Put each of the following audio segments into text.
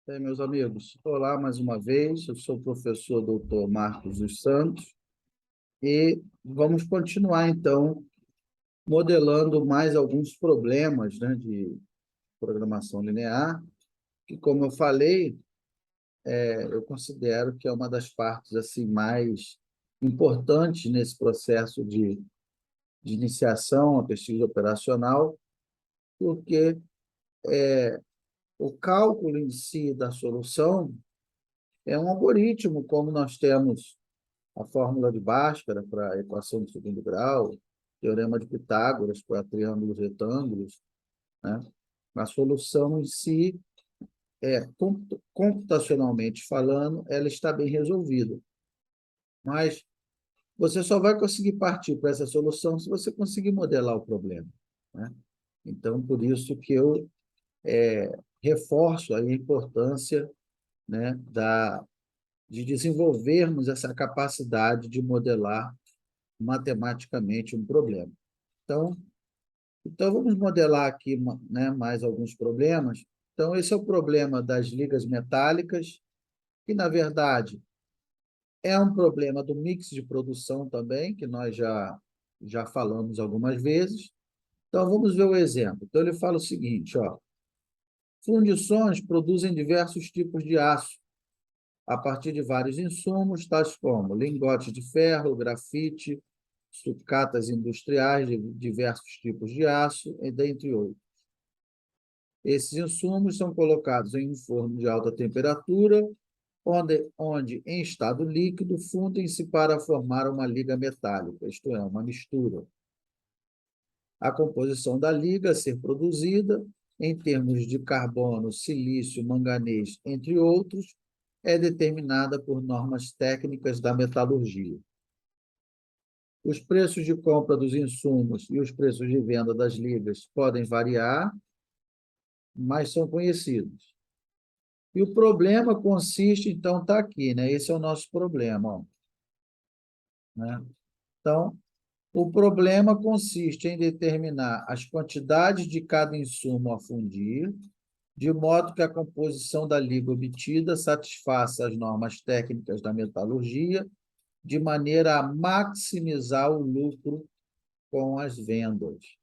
Bem, meus amigos, olá mais uma vez. Eu sou o professor Dr. Marcos dos Santos e vamos continuar, então, modelando mais alguns problemas, né, de programação linear, que, como eu falei, eu considero que é uma das partes assim mais importantes nesse processo de iniciação à pesquisa operacional, porque o cálculo em si da solução é um algoritmo, como nós temos a fórmula de Bhaskara para a equação de segundo grau, teorema de Pitágoras para triângulos e retângulos, né? A solução em si, computacionalmente falando, ela está bem resolvida. Mas você só vai conseguir partir para essa solução se você conseguir modelar o problema, né? Então, por isso que eu reforço a importância, né, de desenvolvermos essa capacidade de modelar matematicamente um problema. Então vamos modelar aqui, né, mais alguns problemas. Então, esse é o problema das ligas metálicas, que, na verdade, é um problema do mix de produção também, que nós já falamos algumas vezes. Então, vamos ver o exemplo. Então, ele fala o seguinte, ó, fundições produzem diversos tipos de aço, a partir de vários insumos, tais como lingotes de ferro, grafite, sucatas industriais de diversos tipos de aço, e dentre outros. Esses insumos são colocados em um forno de alta temperatura, onde em estado líquido, fundem-se para formar uma liga metálica, isto é, uma mistura. A composição da liga a ser produzida, em termos de carbono, silício, manganês, entre outros, é determinada por normas técnicas da metalurgia. Os preços de compra dos insumos e os preços de venda das ligas podem variar, mas são conhecidos. E o problema consiste, então, está aqui, né? Esse é o nosso problema, ó, né? Então, o problema consiste em determinar as quantidades de cada insumo a fundir, de modo que a composição da liga obtida satisfaça as normas técnicas da metalurgia, de maneira a maximizar o lucro com as vendas.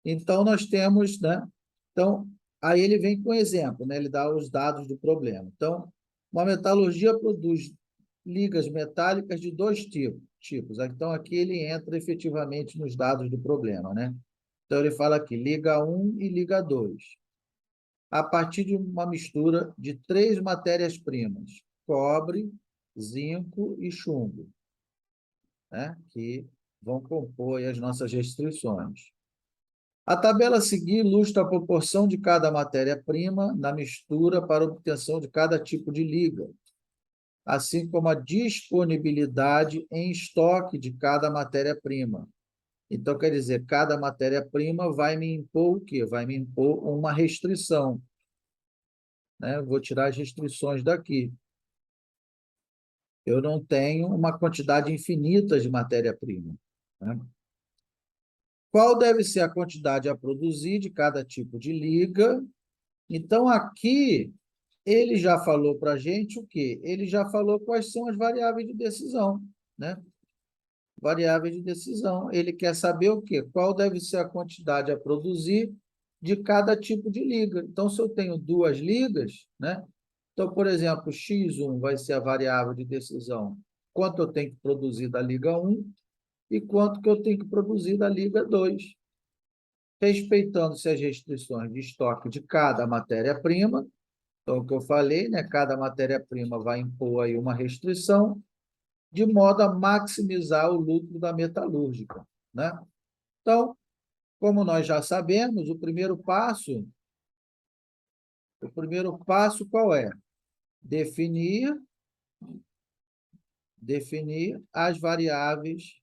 Então, nós temos, né? Então, aí ele vem com exemplo, né? Ele dá os dados do problema. Então, uma metalurgia produz ligas metálicas de dois tipos. Então, aqui ele entra efetivamente nos dados do problema, né? Então, ele fala aqui, liga 1 e liga 2. A partir de uma mistura de 3 matérias-primas, cobre, zinco e chumbo, né? Que vão compor as nossas restrições. A tabela a seguir ilustra a proporção de cada matéria-prima na mistura para obtenção de cada tipo de liga, assim como a disponibilidade em estoque de cada matéria-prima. Então, quer dizer, cada matéria-prima vai me impor o quê? Vai me impor uma restrição, né? Eu vou tirar as restrições daqui. Eu não tenho uma quantidade infinita de matéria-prima, né? Qual deve ser a quantidade a produzir de cada tipo de liga? Então, aqui, ele já falou para a gente o quê? Ele já falou quais são as variáveis de decisão, né? Variáveis de decisão. Ele quer saber o quê? Qual deve ser a quantidade a produzir de cada tipo de liga. Então, se eu tenho duas ligas, né? Então, por exemplo, x1 vai ser a variável de decisão. Quanto eu tenho que produzir da liga 1 e quanto que eu tenho que produzir da liga 2, respeitando-se as restrições de estoque de cada matéria-prima. Então, o que eu falei, né? Cada matéria-prima vai impor aí uma restrição, de modo a maximizar o lucro da metalúrgica, né? Então, como nós já sabemos, o primeiro passo qual é? Definir as variáveis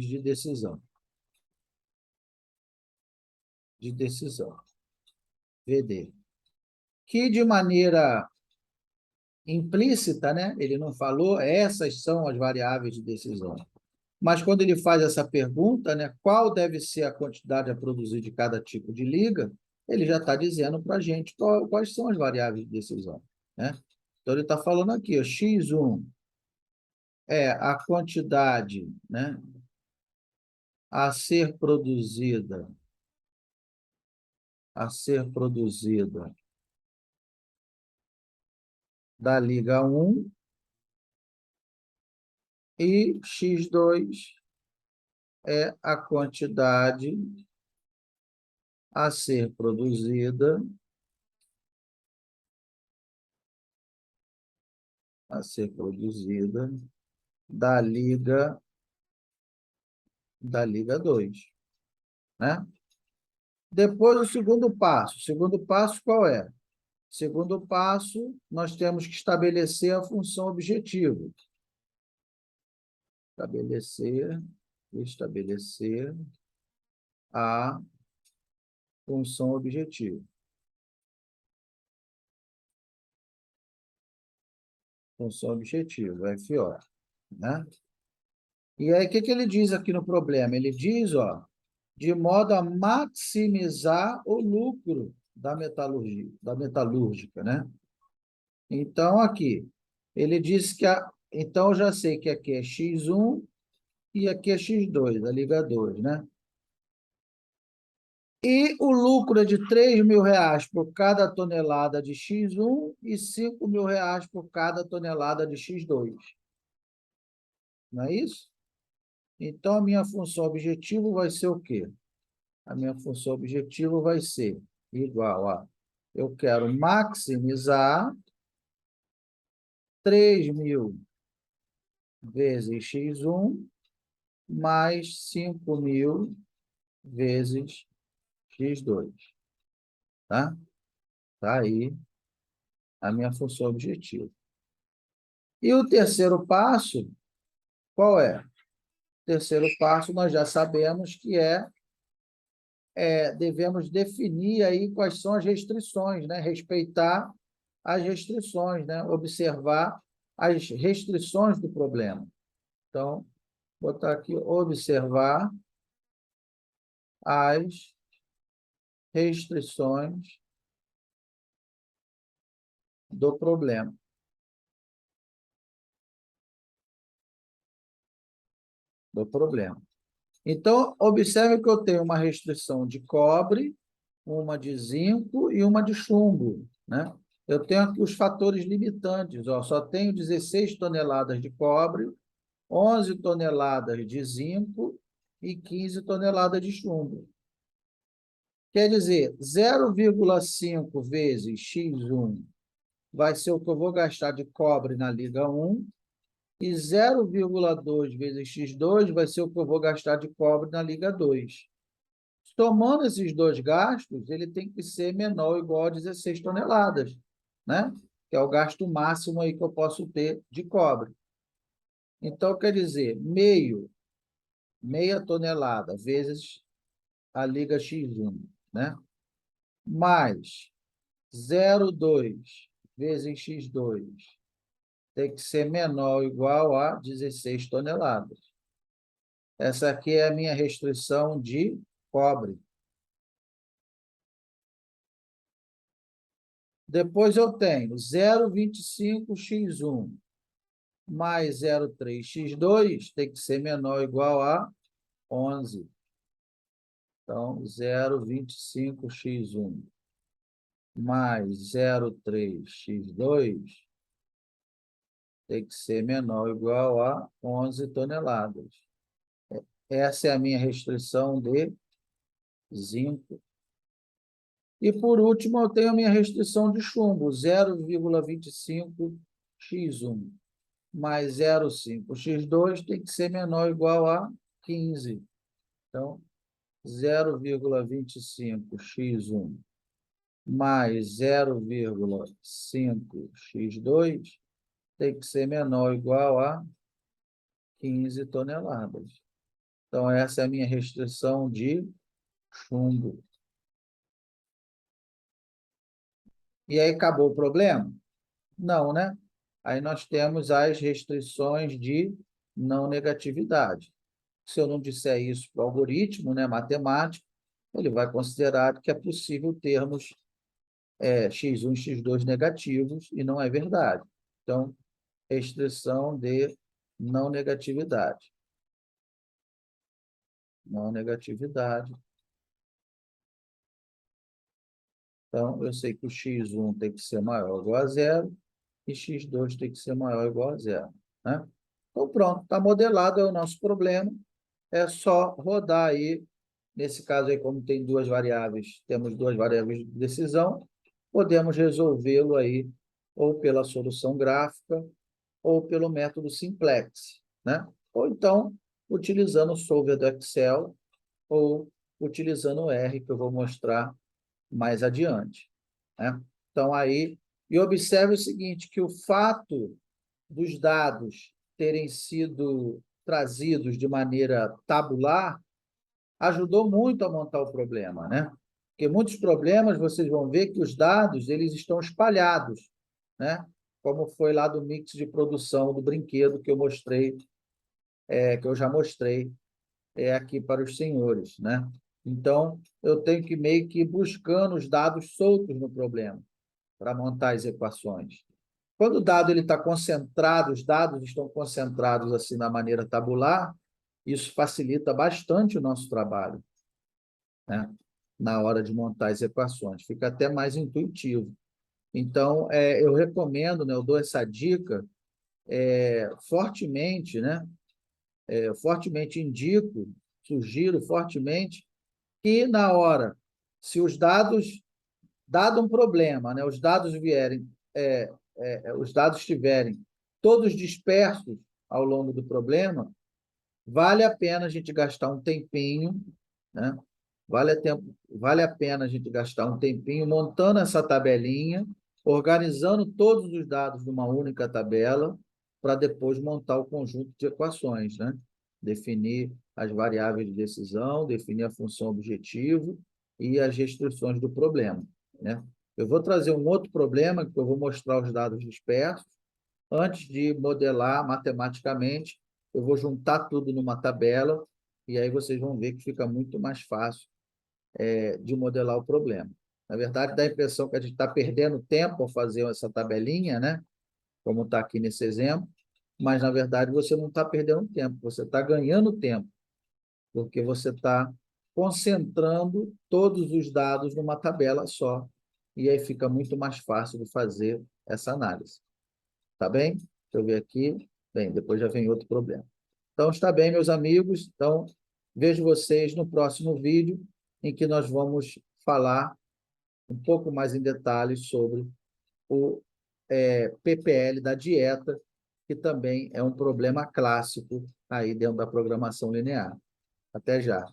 de decisão, VD, que de maneira implícita, né? Ele não falou, essas são as variáveis de decisão. Mas quando ele faz essa pergunta, né, qual deve ser a quantidade a produzir de cada tipo de liga, ele já está dizendo para a gente quais são as variáveis de decisão, né? Então, ele está falando aqui, ó, X1 é a quantidade, né, a ser produzida da liga 1 e X2 é a quantidade a ser produzida da liga 2, né? Depois, o segundo passo. O segundo passo qual é? Segundo passo, nós temos que estabelecer a função objetivo. Estabelecer a função objetivo. Função objetivo, FO, né? E aí, o que ele diz aqui no problema? Ele diz, ó, de modo a maximizar o lucro da metalúrgica, né? Então, aqui, ele diz que então, eu já sei que aqui é X1 e aqui é X2, a liga 2, né? E o lucro é de R$ 3.000 por cada tonelada de X1 e R$ 5.000 por cada tonelada de X2. Não é isso? Então, a minha função objetivo vai ser o quê? A minha função objetivo vai ser igual a... Eu quero maximizar 3.000 vezes X1 mais 5.000 vezes X2. Tá? Tá aí a minha função objetivo. E o terceiro passo, qual é? O terceiro passo, nós já sabemos que devemos definir aí quais são as restrições, né? Respeitar as restrições, né? Observar as restrições do problema. Então, vou botar aqui, observar as restrições do problema. Então, observe que eu tenho uma restrição de cobre, uma de zinco e uma de chumbo, né? Eu tenho aqui os fatores limitantes, ó, só tenho 16 toneladas de cobre, 11 toneladas de zinco e 15 toneladas de chumbo. Quer dizer, 0,5 vezes X1 vai ser o que eu vou gastar de cobre na liga 1, e 0,2 vezes X2 vai ser o que eu vou gastar de cobre na liga 2. Somando esses dois gastos, ele tem que ser menor ou igual a 16 toneladas, né? Que é o gasto máximo aí que eu posso ter de cobre. Então, quer dizer, meia tonelada vezes a liga X1, né? Mais 0,2 vezes X2 tem que ser menor ou igual a 16 toneladas. Essa aqui é a minha restrição de cobre. Depois eu tenho 0,25x1 mais 0,3x2 tem que ser menor ou igual a 11. Então, 0,25x1 mais 0,3x2 tem que ser menor ou igual a 11 toneladas. Essa é a minha restrição de zinco. E, por último, eu tenho a minha restrição de chumbo, 0,25x1 mais 0,5x2 tem que ser menor ou igual a 15. Então, 0,25x1 mais 0,5x2 tem que ser menor ou igual a 15 toneladas. Então, essa é a minha restrição de chumbo. E aí, acabou o problema? Não, né? Aí nós temos as restrições de não negatividade. Se eu não disser isso para o algoritmo, né, matemático, ele vai considerar que é possível termos x1 e x2 negativos, e não é verdade. Então, restrição de não negatividade. Não negatividade. Então, eu sei que o x1 tem que ser maior ou igual a zero, e x2 tem que ser maior ou igual a zero. Né? Então, pronto, está modelado, é o nosso problema. É só rodar aí. Nesse caso aí, como tem duas variáveis, temos duas variáveis de decisão, podemos resolvê-lo aí ou pela solução gráfica ou pelo método simplex, né? Ou então, utilizando o solver do Excel ou utilizando o R, que eu vou mostrar mais adiante, né? Então, aí, e observe o seguinte, que o fato dos dados terem sido trazidos de maneira tabular ajudou muito a montar o problema, né? Porque muitos problemas vocês vão ver que os dados eles estão espalhados, né? Como foi lá do mix de produção do brinquedo que eu mostrei, que eu já mostrei aqui para os senhores, né? Então, eu tenho que meio que ir buscando os dados soltos no problema para montar as equações. Quando o dado ele está concentrado, os dados estão concentrados assim na maneira tabular, isso facilita bastante o nosso trabalho, né? Na hora de montar as equações, fica até mais intuitivo. Então, eu recomendo, né, eu dou essa dica fortemente, né? Fortemente indico, sugiro fortemente que na hora, se os dados, dado um problema, né, os dados vierem, os dados estiverem todos dispersos ao longo do problema, vale a pena a gente gastar um tempinho, né? Vale a pena a gente gastar um tempinho montando essa tabelinha, organizando todos os dados numa única tabela, para depois montar o conjunto de equações, né? Definir as variáveis de decisão, definir a função objetivo e as restrições do problema, né? Eu vou trazer um outro problema, que eu vou mostrar os dados dispersos. Antes de modelar matematicamente, eu vou juntar tudo numa tabela, e aí vocês vão ver que fica muito mais fácil de modelar o problema. Na verdade, dá a impressão que a gente está perdendo tempo ao fazer essa tabelinha, né? Como está aqui nesse exemplo, mas, na verdade, você não está perdendo tempo, você está ganhando tempo, porque você está concentrando todos os dados numa tabela só, e aí fica muito mais fácil de fazer essa análise. Tá bem? Deixa eu ver aqui. Bem, depois já vem outro problema. Então, está bem, meus amigos. Então, vejo vocês no próximo vídeo, em que nós vamos falar um pouco mais em detalhes sobre o PPL da dieta, que também é um problema clássico aí dentro da programação linear. Até já.